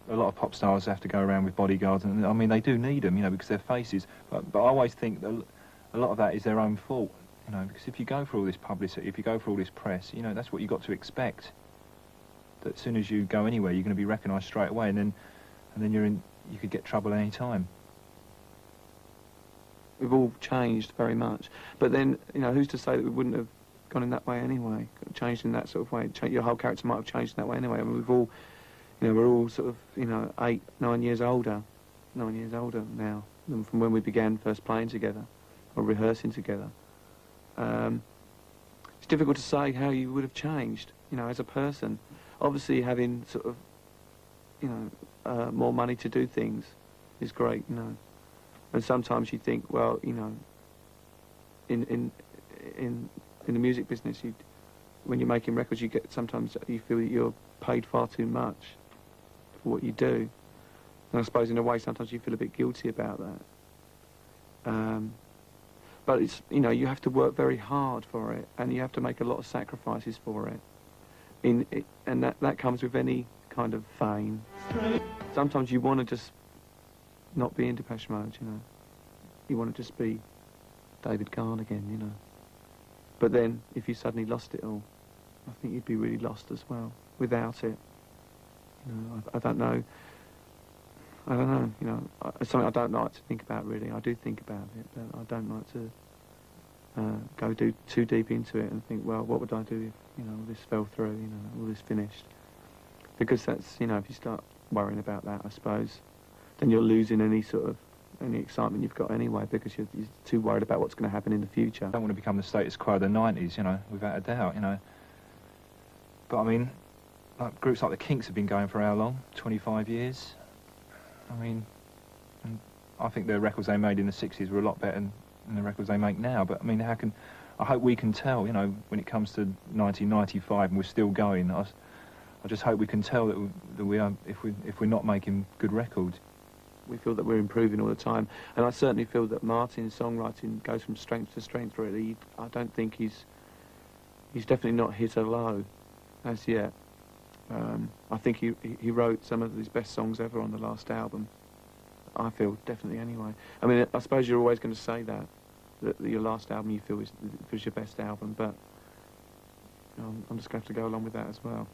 a lot of pop stars have to go around with bodyguards, and I mean, they do need them, you know, because they're faces. But I always think that a lot of that is their own fault, you know, because if you go for all this publicity, if you go for all this press, you know, that's what you've got to expect. That as soon as you go anywhere, you're going to be recognised straight away, and then you could get trouble any time. We've all changed very much, but then, you know, who's to say that we wouldn't have gone in that way anyway, changed in that sort of way? Your whole character might have changed in that way anyway. I mean, we've all, you know, we're all sort of, you know, 8, 9 years older now than from when we began first playing together or rehearsing together. It's difficult to say how you would have changed, you know, as a person. Obviously, having sort of, you know, more money to do things is great, you know. And sometimes you think, well, you know, in the music business, when you're making records, sometimes you feel that you're paid far too much for what you do. And I suppose in a way, sometimes you feel a bit guilty about that. But it's, you know, you have to work very hard for it, and you have to make a lot of sacrifices for it. And that comes with any kind of fame. Sometimes you want to just not be in Depeche Mode, you know. You want to just be David Kahn again, you know. But then, if you suddenly lost it all, I think you'd be really lost as well, without it. You know, I don't know, you know, it's something I don't like to think about, really. I do think about it, but I don't like to go too deep into it and think, well, what would I do if, you know, all this fell through, you know, all this finished? Because that's, you know, if you start worrying about that, I suppose, then you're losing any excitement you've got anyway, because you're too worried about what's going to happen in the future. I don't want to become the status quo of the 90s, you know, without a doubt, you know. But I mean, like groups like the Kinks have been going for how long? 25 years? I mean, and I think the records they made in the 60s were a lot better than the records they make now. But I mean, I hope we can tell, you know, when it comes to 1995 and we're still going, I just hope we can tell that we are, if we're not making good records. We feel that we're improving all the time, and I certainly feel that Martin's songwriting goes from strength to strength, really. I don't think he's definitely not hit a low as yet. I think he wrote some of his best songs ever on the last album. I feel, definitely anyway. I mean, I suppose you're always going to say that your last album you feel was your best album, but I'm just going to have to go along with that as well.